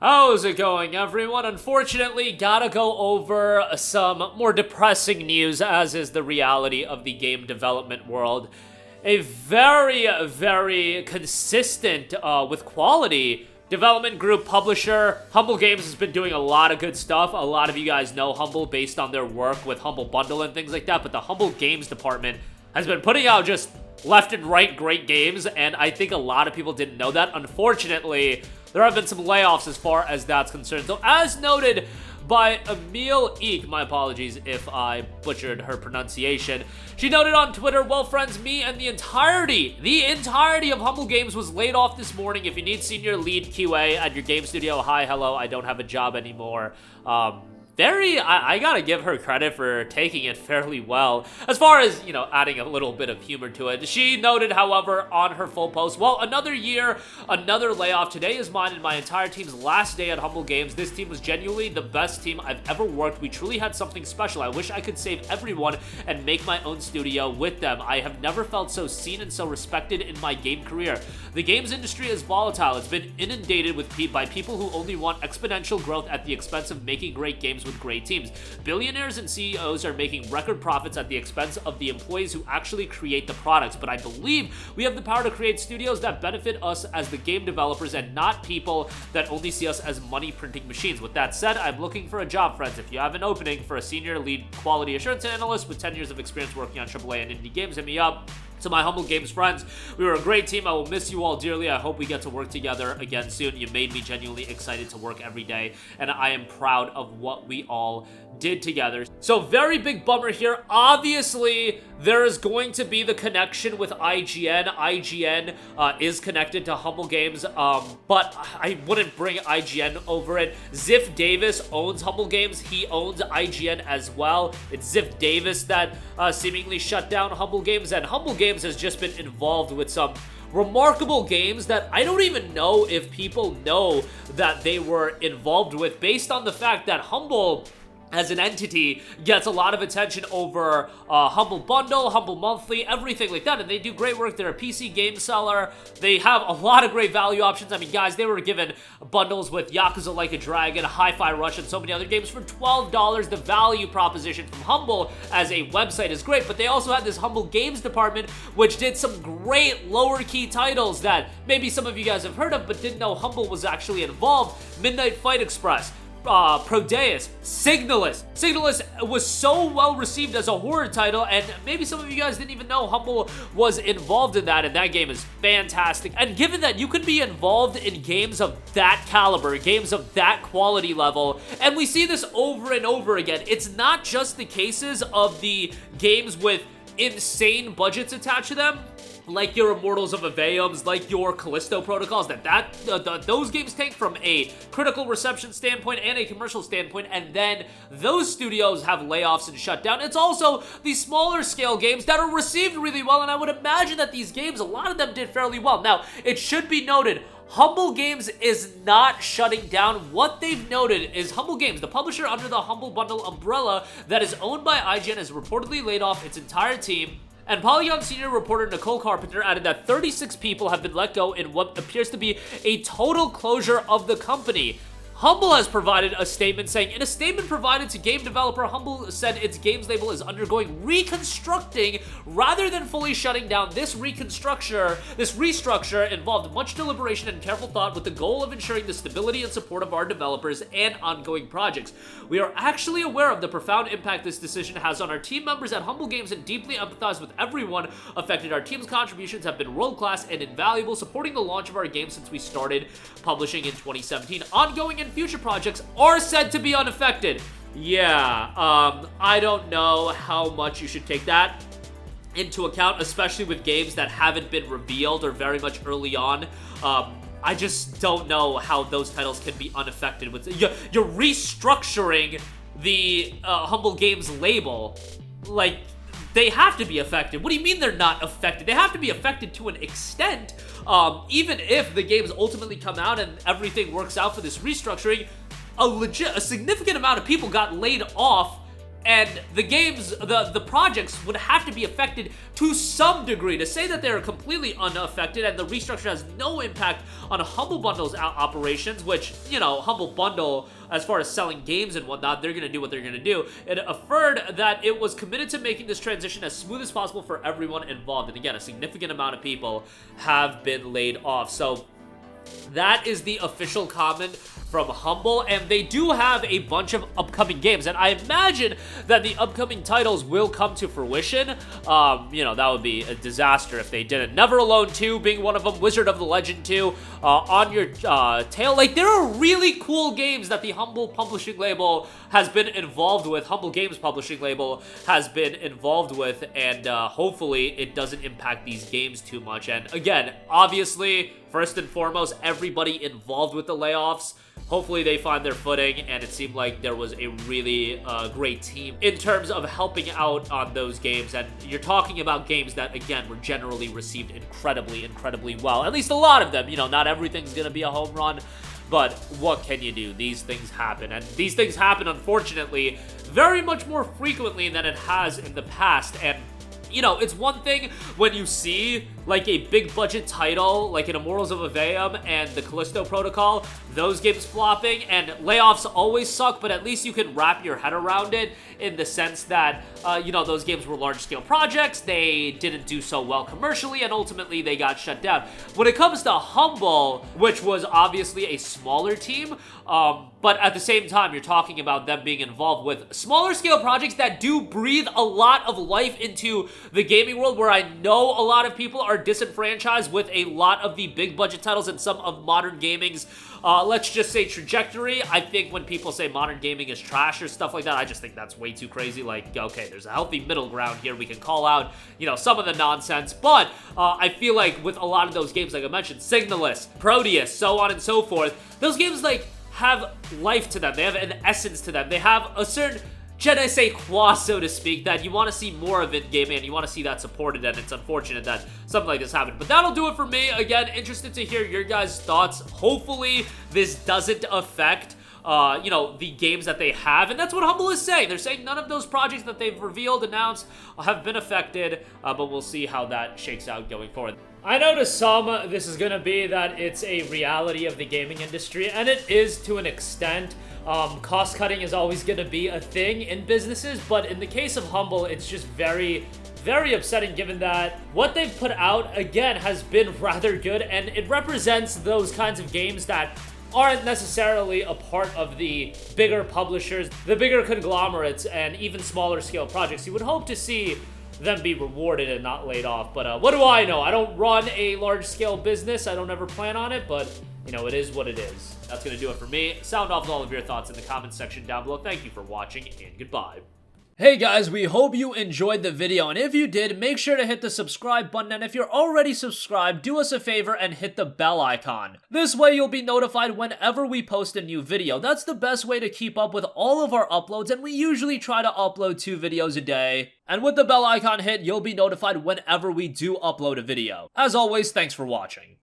How's it going, everyone? Unfortunately, gotta go over some more depressing news, as is the reality of the game development world. A very consistent, with quality development group publisher, Humble Games, has been doing a lot of good stuff. A lot of you guys know Humble based on their work with Humble Bundle and things like that, but the Humble Games department has been putting out just left and right great games, and I think a lot of people didn't know that. Unfortunately, there have been some layoffs as far as that's concerned. So as noted by Emile Eek, my apologies if I butchered her pronunciation, she noted on Twitter, well friends, me and the entirety of Humble Games was laid off this morning. If you need senior lead QA at your game studio, hi, hello, I don't have a job anymore. I gotta give her credit for taking it fairly well. As far as, adding a little bit of humor to it. She noted, however, on her full post, well, another year, another layoff. Today is mine and my entire team's last day at Humble Games. This team was genuinely the best team I've ever worked. We truly had something special. I wish I could save everyone and make my own studio with them. I have never felt so seen and so respected in my game career. The games industry is volatile. It's been inundated by people who only want exponential growth at the expense of making great games with great teams. Billionaires and CEOs are making record profits at the expense of the employees who actually create the products, but I believe we have the power to create studios that benefit us as the game developers and not people that only see us as money printing machines. With that said, I'm looking for a job, friends. If you have an opening for a senior lead quality assurance analyst with 10 years of experience working on AAA and indie games, hit me up. To my Humble Games friends, we were a great team. I will miss you all dearly. I hope we get to work together again soon. You made me genuinely excited to work every day, and I am proud of what we all did together. So very big bummer here. Obviously, there is going to be the connection with IGN. IGN is connected to Humble Games, but I wouldn't bring IGN over it. Ziff Davis owns Humble Games. He owns IGN as well. It's Ziff Davis that seemingly shut down Humble Games, and Humble Games has just been involved with some remarkable games that I don't even know if people know that they were involved with, based on the fact that Humble as an entity gets a lot of attention over Humble Bundle, Humble Monthly, everything like that, and they do great work. They're a PC game seller. They have a lot of great value options. I mean, guys, they were given bundles with Yakuza Like a Dragon, Hi-Fi Rush, and so many other games for $12. The value proposition from Humble as a website is great, but they also had this Humble Games department, which did some great lower-key titles that maybe some of you guys have heard of, but didn't know Humble was actually involved. Midnight Fight Express, Prodeus, Signalis. Signalis was so well received as a horror title, and maybe some of you guys didn't even know Humble was involved in that, and that game is fantastic. And given that you could be involved in games of that caliber, games of that quality level, and we see this over and over again, it's not just the cases of the games with insane budgets attached to them, like your Immortals of Aveums, like your Callisto Protocols, those games tank from a critical reception standpoint and a commercial standpoint, and then those studios have layoffs and shut down. It's also the smaller scale games that are received really well, and I would imagine that these games, a lot of them did fairly well. Now, it should be noted, Humble Games is not shutting down. What they've noted is Humble Games, the publisher under the Humble Bundle umbrella that is owned by IGN, has reportedly laid off its entire team. And Polygon senior reporter Nicole Carpenter added that 36 people have been let go in what appears to be a total closure of the company. Humble has provided a statement saying, in a statement provided to game developer, Humble said its games label is undergoing reconstructing rather than fully shutting down. This restructure involved much deliberation and careful thought with the goal of ensuring the stability and support of our developers and ongoing projects. We are actually aware of the profound impact this decision has on our team members at Humble Games and deeply empathize with everyone affected. Our team's contributions have been world-class and invaluable, supporting the launch of our game since we started publishing in 2017. Ongoing and future projects are said to be unaffected. Yeah, I don't know how much you should take that into account, especially with games that haven't been revealed or very much early on. I just don't know how those titles can be unaffected. You're restructuring the Humble Games label. Like, they have to be affected. What do you mean they're not affected? They have to be affected to an extent. Even if the games ultimately come out and everything works out for this restructuring, a significant amount of people got laid off And the games, the projects would have to be affected to some degree. To say that they're completely unaffected and the restructure has no impact on Humble Bundle's operations, which, you know, Humble Bundle, as far as selling games and whatnot, they're going to do what they're going to do. It affirmed that it was committed to making this transition as smooth as possible for everyone involved. And again, a significant amount of people have been laid off. So that is the official comment from Humble, and they do have a bunch of upcoming games, and I imagine that the upcoming titles will come to fruition. You know, that would be a disaster if they didn't. Never Alone 2 being one of them, Wizard of the Legend 2, On Your Tail. Like, there are really cool games that the Humble publishing label has been involved with, Humble Games publishing label has been involved with, and hopefully it doesn't impact these games too much. And again, obviously, first and foremost, everybody involved with the layoffs, hopefully they find their footing, and it seemed like there was a really great team in terms of helping out on those games. And you're talking about games that, again, were generally received incredibly well. At least a lot of them. You know, not everything's gonna be a home run, but what can you do? These things happen, and these things happen, unfortunately, very much more frequently than it has in the past. And you know, it's one thing when you see, like, a big budget title, like an Immortals of Aveum and the Callisto Protocol, those games flopping, and layoffs always suck, but at least you can wrap your head around it in the sense that, you know, those games were large-scale projects, they didn't do so well commercially, and ultimately they got shut down. When it comes to Humble, which was obviously a smaller team, but at the same time, you're talking about them being involved with smaller scale projects that do breathe a lot of life into the gaming world, where I know a lot of people are disenfranchised with a lot of the big budget titles and some of modern gaming's, let's just say, trajectory. I think when people say modern gaming is trash or stuff like that, I just think that's way too crazy. Like, okay, there's a healthy middle ground here. We can call out, you know, some of the nonsense, but I feel like with a lot of those games, like I mentioned, Signalist, Proteus, so on and so forth, those games, like, have life to them. They have an essence to them. They have a certain je ne sais quoi, so to speak, that you want to see more of in gaming, and you want to see that supported, and it's unfortunate that something like this happened. But that'll do it for me. Again, interested to hear your guys' thoughts. Hopefully, this doesn't affect you know, the games that they have, and that's what Humble is saying. They're saying none of those projects that they've revealed, announced, have been affected, but we'll see how that shakes out going forward. I know to some, this is going to be that it's a reality of the gaming industry, and it is to an extent. Cost cutting is always going to be a thing in businesses, but in the case of Humble, it's just very upsetting, given that what they've put out, again, has been rather good, and it represents those kinds of games that aren't necessarily a part of the bigger publishers, the bigger conglomerates, and even smaller scale projects. You would hope to see them be rewarded and not laid off, but what do I know? I don't run a large scale business. I don't ever plan on it, but you know, it is what it is. That's gonna do it for me. Sound off with all of your thoughts in the comments section down below. Thank you for watching, and goodbye. Hey guys, we hope you enjoyed the video, and if you did, make sure to hit the subscribe button, and if you're already subscribed, do us a favor and hit the bell icon. This way you'll be notified whenever we post a new video. That's the best way to keep up with all of our uploads, and we usually try to upload 2 videos a day. And with the bell icon hit, you'll be notified whenever we do upload a video. As always, thanks for watching.